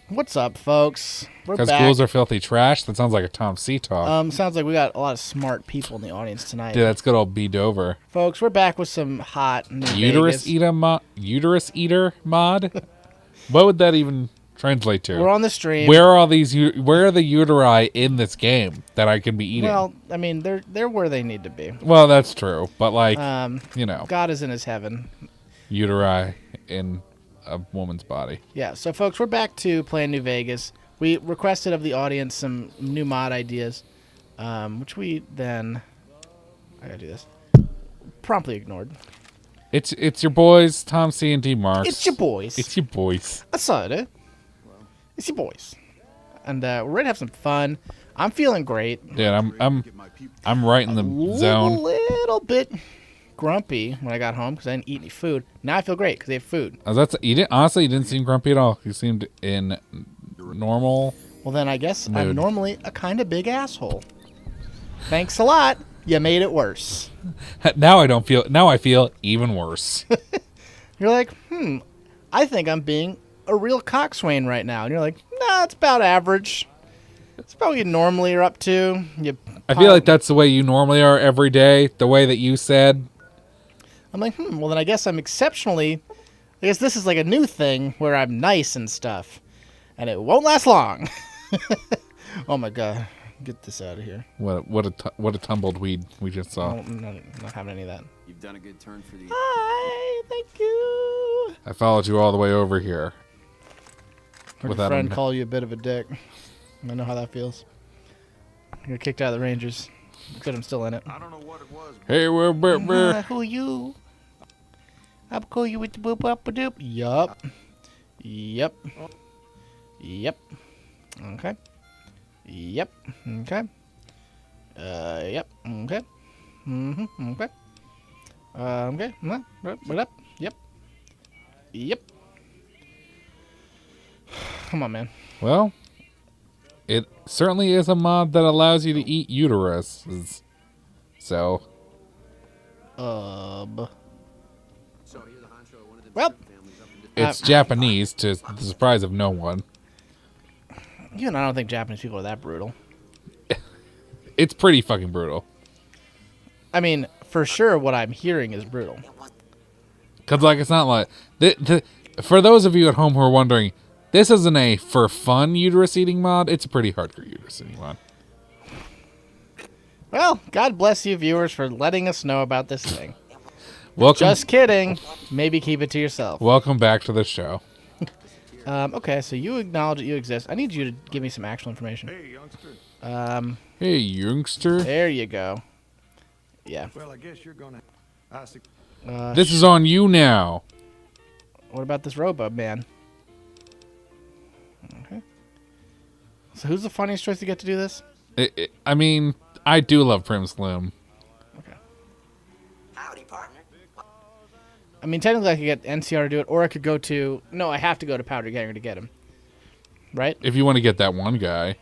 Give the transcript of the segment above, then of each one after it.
What's up, folks? We're Because back. ghouls are filthy trash? That sounds like a Tom C talk. Sounds like we got a lot of smart people in the audience tonight. Dude, that's good old B. Dover. Folks, we're back with some hot New Uterus Vegas. uterus eater mod? What would that even translate to? We're on the stream. Where are all these? Where are the uteri in this game that I can be eating? Well, I mean, they're where they need to be. Well, that's true, but like, God is in his heaven. uteri in a woman's body. Yeah, so folks, we're back to playing New Vegas. We requested of the audience some new mod ideas, which we then, I gotta do this, promptly ignored. It's your boys, Tom C and D Marks. It's your boys. It's your boys. I saw it. It's your boys. And we're ready to have some fun. I'm feeling great. Dude, I'm right in the zone. A little bit grumpy when I got home because I didn't eat any food. Now I feel great because they have food. Honestly, you didn't seem grumpy at all. You seemed in normal. Well, then I guess mood. I'm normally a kind of big asshole. Thanks a lot. You made it worse. Now I feel even worse. You're like, I think I'm being a real coxswain right now. And you're like, nah, it's about average. It's about what you normally are up to. I feel like that's the way you normally are every day. The way that you said. I'm like, well, then I guess I'm exceptionally... I guess this is like a new thing where I'm nice and stuff. And it won't last long. Oh, my God. Get this out of here. What a tumbled weed we just saw. I'm not having any of that. You've done a good turn for the... Hi, thank you. I followed you all the way over here. Heard Without a friend him. call you a bit of a dick. I know how that feels. I got kicked out of the Rangers. Good, I'm still in it. I don't know what it was. Hey, we're. Who you? I'll call you with the boop up a doop. Yup. Yep. Okay. Yep. Okay. Yep. Okay. Okay. Okay. What up? Yep. Yep. Come on, man. Well, it certainly is a mod that allows you to eat uteruses. So. So you're the honcho of one of the Well, families up in It's Japanese, to the surprise of no one. even I don't think Japanese people are that brutal. It's pretty fucking brutal. I mean, for sure, what I'm hearing is brutal. Because, like, it's not like... for those of you at home who are wondering, this isn't a for fun uterus eating mod. It's a pretty hardcore uterus eating mod. Well, God bless you, viewers, for letting us know about this thing. Welcome, Just kidding. Maybe keep it to yourself. welcome back to the show. Okay, so you acknowledge that you exist. I need you to give me some actual information. Hey, youngster. Hey, youngster. There you go. Yeah. Well, I guess you're gonna. I see. This is on you now. What about this Robo Man? Okay. So who's the funniest choice to get to do this? I mean, I do love Prim Slim. Okay. Howdy, partner. I mean, technically I could get NCR to do it, or I could go to... No, I have to go to Powder Ganger to get him. Right? If you want to get that one guy.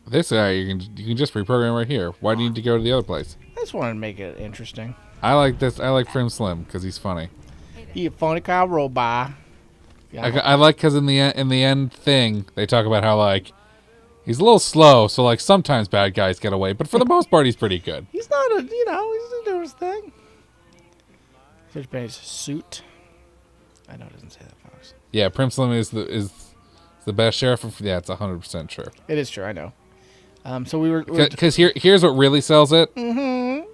This guy, you can just reprogram right here. Why do you need to go to the other place? I just wanted to make it interesting. I like this. I like Prim Slim because he's funny. You phony cow robot. Yeah. I like because in the end thing they talk about how like he's a little slow, so like sometimes bad guys get away, but for the most part he's pretty good. He's not a, he's doing his thing. Search Benny's suit. I know it doesn't say that, Fox. Yeah, Prim Slim is the best sheriff. Yeah, it's 100% true. It is true, I know. So we were Because here's what really sells it. Mm-hmm.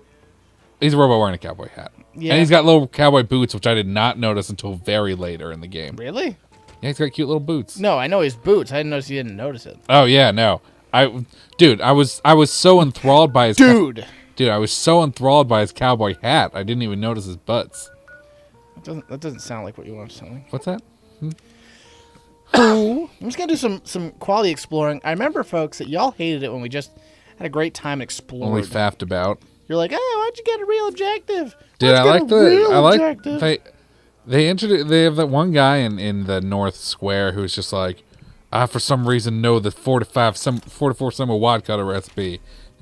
He's a robot wearing a cowboy hat. Yeah. And he's got little cowboy boots, which I did not notice until very later in the game. Really? Yeah, he's got cute little boots. No, I know his boots. I didn't notice you didn't notice it. Oh yeah, no. I was so enthralled by his Dude, I was so enthralled by his cowboy hat. I didn't even notice his butts. that doesn't sound like what you want to tell me. What's that? I'm just gonna do some quality exploring. I remember, folks, that y'all hated it when we just had a great time and explored. Only faffed about. You're like, hey, why'd you get a real objective? Dude, I like objective. they have that one guy in the North Square who's just like, I for some reason know the 4 to 4 Summer Wad Cutter recipe,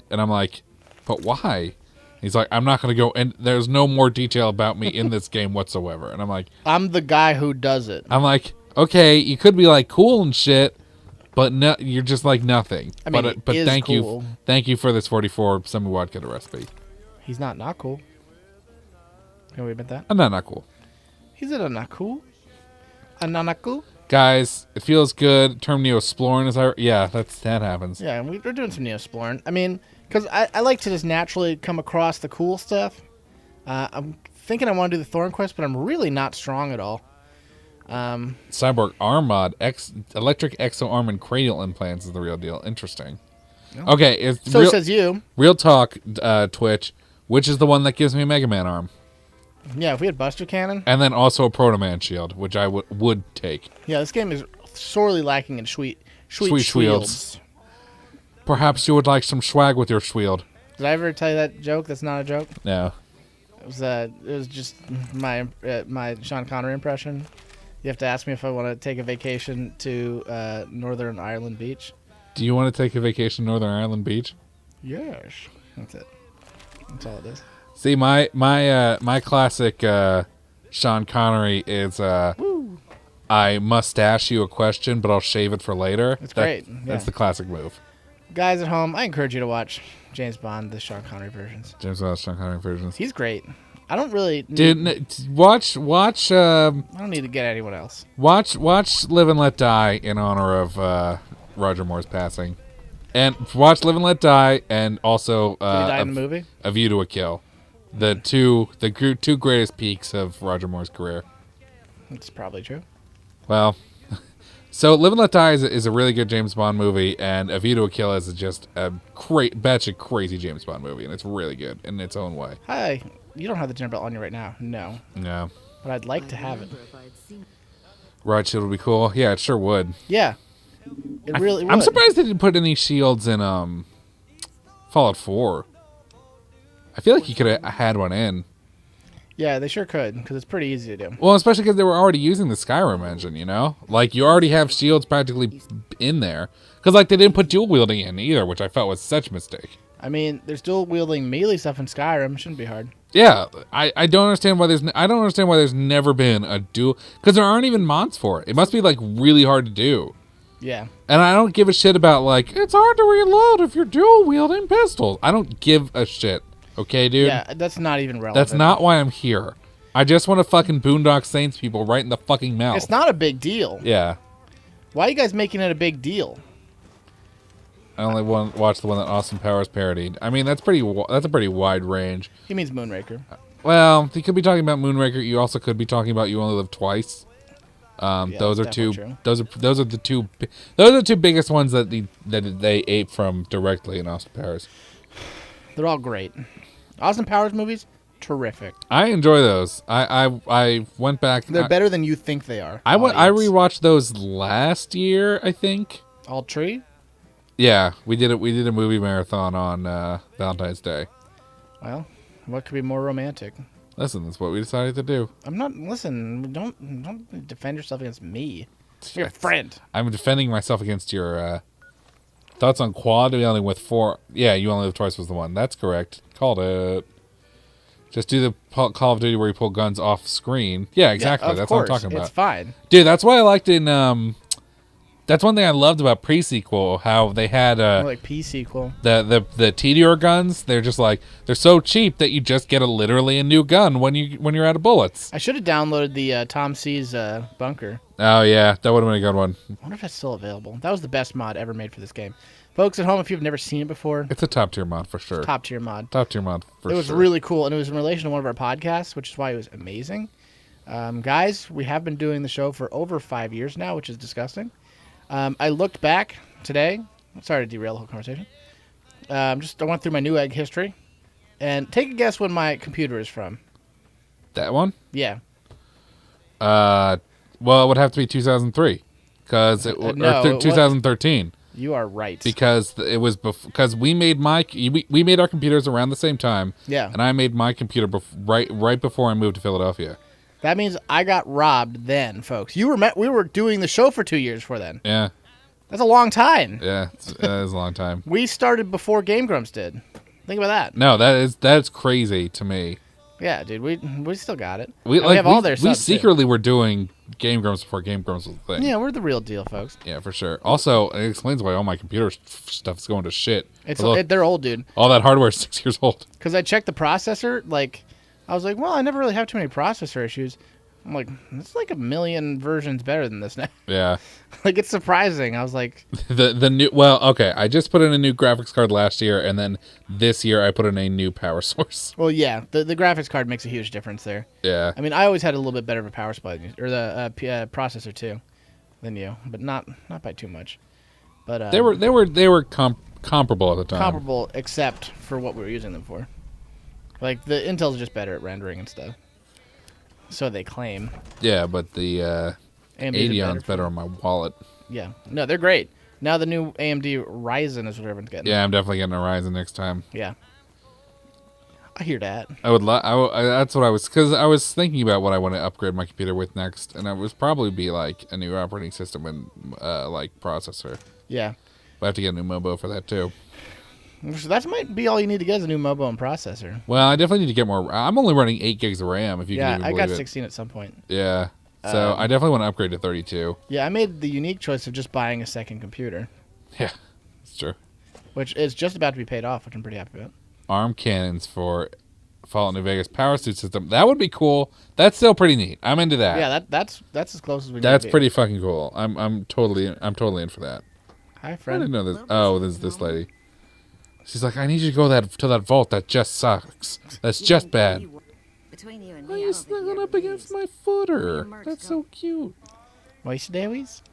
and I'm like, but why? He's like, I'm not gonna go, and there's no more detail about me in this game whatsoever. And I'm like, I'm the guy who does it. I'm like, okay, you could be like cool and shit, but no, you're just like nothing. I mean, but he is thank cool. you for this 44 semi wad cutter recipe. He's not cool. Can we admit that? I'm not cool. He's not cool. Not cool. Guys, it feels good. Term Neosploring that happens. Yeah, we're doing some Neosploring. I mean, because I like to just naturally come across the cool stuff. I'm thinking I want to do the Thorn Quest, but I'm really not strong at all. Cyborg arm mod, electric exo arm and cranial implants is the real deal. Interesting. Okay, it's So says you. real talk, Twitch. Which is the one that gives me a Mega Man arm, Yeah, if we had Buster Cannon. and then also a Proto Man shield, which I would take. Yeah, this game is sorely lacking in sweet Sweet shields. Perhaps you would like some swag with your shield. Did I ever tell you that joke? That's not a joke. No. It was just my Sean Connery impression. You have to ask me if I want to take a vacation to Northern Ireland Beach. Do you want to take a vacation to Northern Ireland Beach? Yes, that's it. That's all it is. See, my classic Sean Connery is I mustache you a question, but I'll shave it for later. That's great. That's Yeah. the classic move. Guys at home, I encourage you to watch James Bond, the Sean Connery versions. James Bond Sean Connery versions. He's great. I don't really Watch I don't need to get anyone else. Watch Live and Let Die in honor of Roger Moore's passing, and watch Live and Let Die, and also Did he die in the movie? A View to a Kill, the two greatest peaks of Roger Moore's career. That's probably true. Well, so Live and Let Die is a really good James Bond movie, and A View to a Kill is just a batch of crazy James Bond movie, and it's really good in its own way. Hi, you don't have the dinner bell on you right now. No, Yeah, but I'd like to have it. Riot Shield would be cool. Yeah, it sure would. Yeah, it really would. I'm surprised they didn't put any shields in Fallout 4. I feel like you could have had one in. Yeah, they sure could, because it's pretty easy to do. Well, especially because they were already using the Skyrim engine, you know? Like, you already have shields practically in there. Because, like, they didn't put dual wielding in either, which I felt was such a mistake. I mean, there's dual wielding melee stuff in Skyrim. Shouldn't be hard. Yeah, I don't understand why there's never been a dual... Because there aren't even mods for it. It must be, like, really hard to do. Yeah. And I don't give a shit about, like, it's hard to reload if you're dual wielding pistols. I don't give a shit. Okay, dude? Yeah, that's not even relevant. That's not why I'm here. I just want to fucking Boondock Saints people right in the fucking mouth. It's not a big deal. Yeah. Why are you guys making it a big deal? I only watched the one that Austin Powers parodied. I mean, that's a pretty wide range. He means Moonraker. Well, you could be talking about Moonraker. You also could be talking about You Only Live Twice. Those are that's two. definitely Those are the two biggest ones that they ate from directly in Austin Powers. They're all great. Austin Powers movies, terrific. I enjoy those. I went back. They're better than you think they are. I audience. rewatched those last year, I think. All Tree? Yeah, we did it. We did a movie marathon on Valentine's Day. Well, what could be more romantic? Listen, that's what we decided to do. I'm not. Listen, don't defend yourself against me. You're a friend. I'm defending myself against your thoughts on Quad. We only with 4. Yeah, You Only Live Twice was the one. That's correct. Called it. Just do the Call of Duty where you pull guns off screen. Yeah, exactly. Yeah, of That's course. what I'm talking about. It's fine. Dude, that's why I liked in. That's one thing I loved about pre-sequel. How they had More like P sequel. the Tediore guns. They're just like they're so cheap that you just get literally a new gun when you're out of bullets. I should have downloaded the Tom C's bunker. Oh yeah, that would have been a good one. I wonder if that's still available. That was the best mod ever made for this game. Folks at home, if you've never seen it before, It's a top tier mod for sure. top tier mod. Top tier mod for sure. It was really cool, and it was in relation to one of our podcasts, which is why it was amazing. Guys, we have been doing the show for over 5 years now, which is disgusting. I looked back today. Sorry to derail the whole conversation. I went through my Newegg history, and take a guess when my computer is from. that one. Yeah. Well, it would have to be 2003, because No, it wasn't. 2013. You are right. Because it was because we made we made our computers around the same time. Yeah. And I made my computer right before I moved to Philadelphia. That means I got robbed then, folks. We were doing the show for 2 years before then. Yeah, That's a long time. yeah, that is a long time. We started before Game Grumps did. Think about that. No, that's crazy to me. Yeah, dude, we still got it. We And like have all their we subs, too. secretly were doing Game Grumps before Game Grumps was a thing. Yeah, we're the real deal, folks. Yeah, for sure. Also, it explains why all my computer stuff is going to shit. They're old, dude. All that hardware is 6 years old. Because I checked the processor, like, I was like, well, I never really have too many processor issues. I'm like, it's like a million versions better than this now. Yeah. Like, it's surprising. I was like, The new okay, I just put in a new graphics card last year, and then this year I put in a new power source. well, yeah, the graphics card makes a huge difference there. Yeah. I mean, I always had a little bit better of a power supply than you, or the processor too, than you, but not by too much. But They were comparable at the time. comparable, except for what we were using them for. Like the Intel's just better at rendering and stuff. So they claim. Yeah, but the AMD's Adeon's better on my wallet. Yeah, no, they're great. Now the new AMD Ryzen is what everyone's getting. Yeah, I'm definitely getting a Ryzen next time. Yeah. I hear that. I would. That's what I was, because I was thinking about what I want to upgrade my computer with next, and it was probably be like a new operating system and like processor. Yeah. But I have to get a new MOBO for that too. So that might be all you need to get is a new mobile and processor. Well, I definitely need to get more. I'm only running 8 gigs of RAM. If you Yeah, can even I believe got it. 16 at some point. Yeah. So I definitely want to upgrade to 32. Yeah, I made the unique choice of just buying a second computer, Yeah, that's true. which is just about to be paid off, which I'm pretty happy about. Arm cannons for Fallout New Vegas power suit system. That would be cool. That's still pretty neat. I'm into that. Yeah, that's as close as we. That's need to be. pretty fucking cool. I'm totally in for that. Hi, I friend. didn't know this. Oh, this lady. She's like, I need you to go to that vault. That just sucks. That's just bad. Between you and Why me, are I you don't think snuggling he up ever against leaves. my footer? Merch That's go- so cute. Wasted days.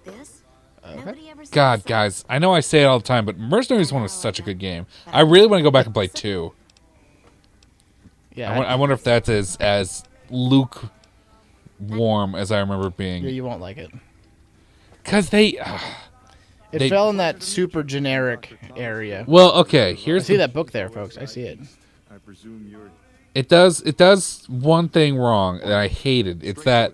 This? Okay. Nobody ever said God, so. guys, I know I say it all the time, but Mercenaries 1 was such a good game. I really want to go back and play 2. Yeah, I wonder if that's as lukewarm as I remember it being. you won't like it. Because they... It They- fell in that super generic area. well, okay, I here's see the, that book there, folks. I see it. I presume you're it does one thing wrong that I hated. It's that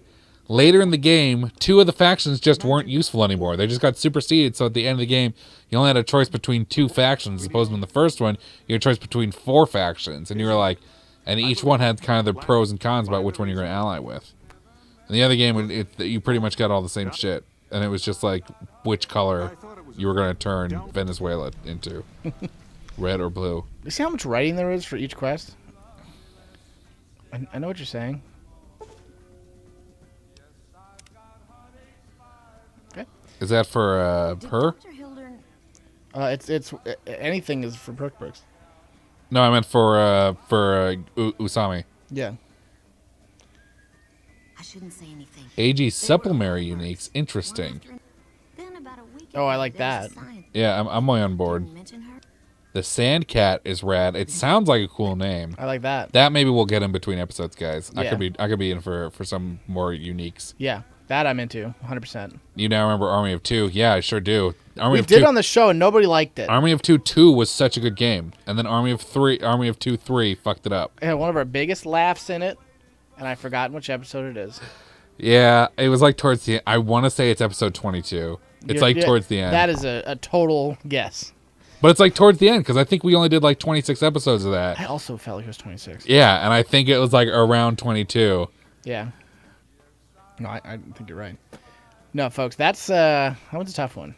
later in the game, 2 of the factions just weren't useful anymore. They just got superseded, so at the end of the game, you only had a choice between 2 factions, as opposed to in the first one, you had a choice between 4 factions, and you were like, and each one had kind of their pros and cons about which one you're going to ally with. In the other game, you pretty much got all the same shit, and it was just like which color you were going to turn Venezuela into, red or blue. You see how much writing there is for each quest? I know what you're saying. Okay. Is that for Did her? Dr. Hildern It's anything is for Brook Brooks. No, I meant for Usami. Yeah. I shouldn't say anything. AG supplementary uniques, interesting. Then about a week Oh, I ago, like there was that. a scientist. Yeah, I'm way on board. Didn't mention her. The Sand Cat is rad. It sounds like a cool name. I like that. That maybe we'll get in between episodes, guys. I Yeah. could be in for some more uniques. Yeah, that I'm into 100%. You now remember Army of Two? Yeah, I sure do. Army We of did Two. on the show and nobody liked it. Army of Two 2 was such a good game, and then Army of Two 3 fucked it up. It had one of our biggest laughs in it, and I've forgotten which episode it is. Yeah, it was like towards the end. I want to say it's episode 22. It's You're- like yeah, towards the end. That is a total guess. But it's like towards the end because I think we only did like 26 episodes of that. I also felt like it was 26. Yeah, and I think it was like around 22. Yeah. No, I think you're right. No, folks, that one's a tough one.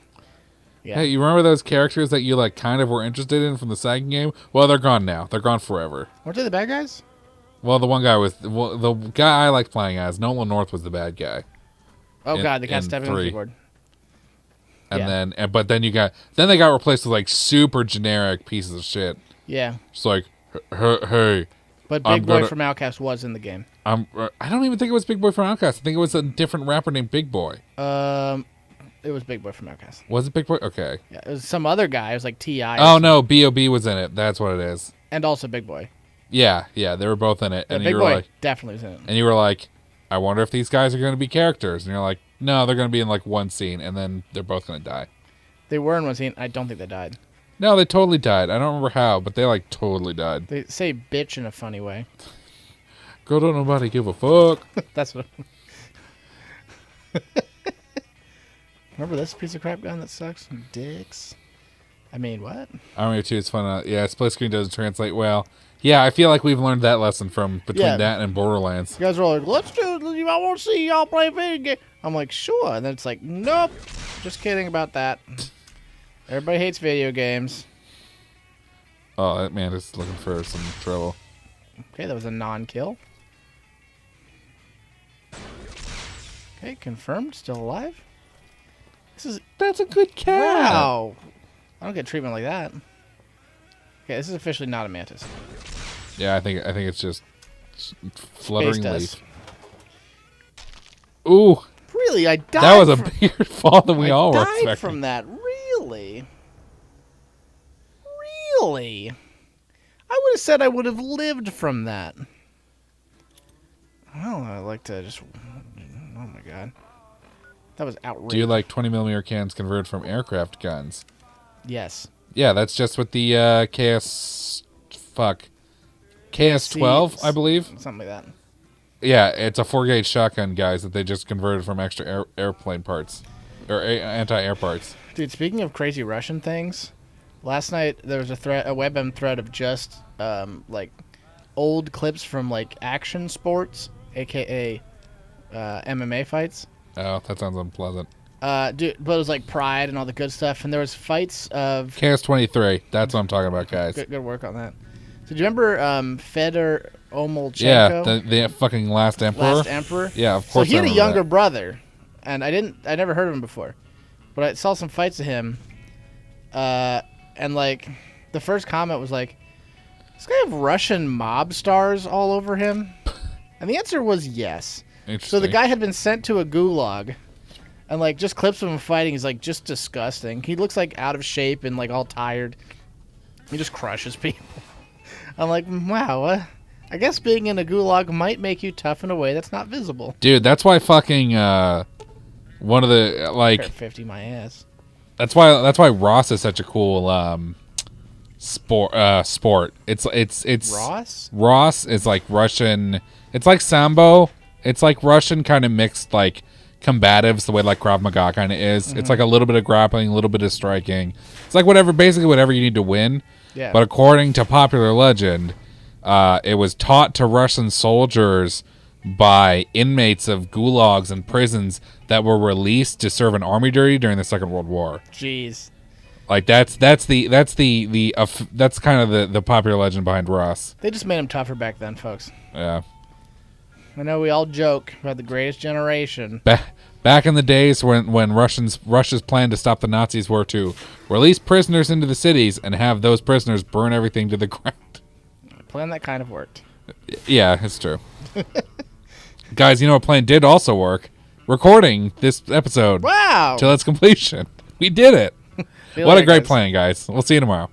Yeah. Hey, you remember those characters that you like kind of were interested in from the second game? Well, they're gone now. They're gone forever. Weren't they the bad guys? Well, the guy I liked playing as, Nolan North, was the bad guy. Oh In- God, they got in stepping on the 3. keyboard. And Yeah. but then they got replaced with like super generic pieces of shit. Yeah, Just like, hey, but I'm Big Boy gonna- from Outcast was in the game. I don't even think it was Big Boy from Outkast. I think it was a different rapper named Big Boy. It was Big Boy from Outcast. Was it Big Boy? Okay. Yeah, it was some other guy. It was like Ti. Oh no, B.O.B. was in it. That's what it is. and also Big Boy. Yeah, they were both in it. Yeah, And Big you were Boy like, definitely was in it. and you were like, I wonder if these guys are going to be characters. And you're like, no, they're going to be in like one scene, and then they're both going to die. They were in one scene. I don't think they died. No, they totally died. I don't remember how, but they like totally died. They say bitch in a funny way. Go, don't nobody give a fuck. That's what. Remember this piece of crap gun that sucks? Dicks. I mean, what? Army of Two is fun. Yeah, split screen doesn't translate well. Yeah, I feel like we've learned that lesson from between Yeah. that and Borderlands. You guys are all like, let's do it. I want to see y'all play video game. I'm like, sure. And then it's like, nope. Just kidding about that. Everybody hates video games. Oh, that man is looking for some trouble. Okay, that was a non-kill. Okay, confirmed. Still alive. This is... That's a good cat. Wow. I don't get treatment like that. Okay, this is officially not a mantis. Yeah, I think it's just fluttering Space dust. leaf. Ooh, Really? I died that was a from... bigger fall than we I all were died expecting. from that. Really? Really? I would have said I would have lived from that. Well, I like to just... Oh my god. That was outrageous. Do you like 20mm cannons converted from aircraft guns? Yes. Yeah, that's just with the KS-12, I believe. Something like that. Yeah, it's a 4-gauge shotgun, guys, that they just converted from extra airplane parts. Or anti-air parts. Dude, speaking of crazy Russian things, last night there was a WebM thread of just like old clips from like action sports, aka MMA fights. Oh, that sounds unpleasant. Dude, but it was like Pride and all the good stuff, and there was fights of KS-23, that's what I'm talking about, guys. good work on that. So do you remember Fedor Omolchenko? Yeah, the fucking last emperor. Last emperor. Yeah, of So course. he had I a remember younger that. brother, and I never heard of him before, but I saw some fights of him, and like the first comment was like, "This guy have Russian mob stars all over him," and the answer was yes. So Interesting. the guy had been sent to a gulag, and like just clips of him fighting is like just disgusting. He looks like out of shape and like all tired. He just crushes people. I'm like, wow. I guess being in a gulag might make you tough in a way that's not visible. Dude, that's why fucking one of the like Pair 50 my ass. that's why Ross is such a cool sport. It's Ross? Ross is like Russian. It's like Sambo. It's like Russian kind of mixed like combatives the way like Krav Maga kind of is. It's like a little bit of grappling, a little bit of striking. It's like basically whatever you need to win. Yeah. But according to popular legend, it was taught to Russian soldiers by inmates of gulags and prisons that were released to serve an army duty during the Second World War. Jeez. Like that's kind of the popular legend behind Ross. They just made him tougher back then, folks. Yeah. I know we all joke about the greatest generation. Back in the days when Russia's plan to stop the Nazis were to release prisoners into the cities and have those prisoners burn everything to the ground. A plan that kind of worked. Yeah, it's true. Guys, you know what plan did also work? Recording this episode Wow. till its completion. We did it. Feel What a like great this. plan, guys. We'll see you tomorrow.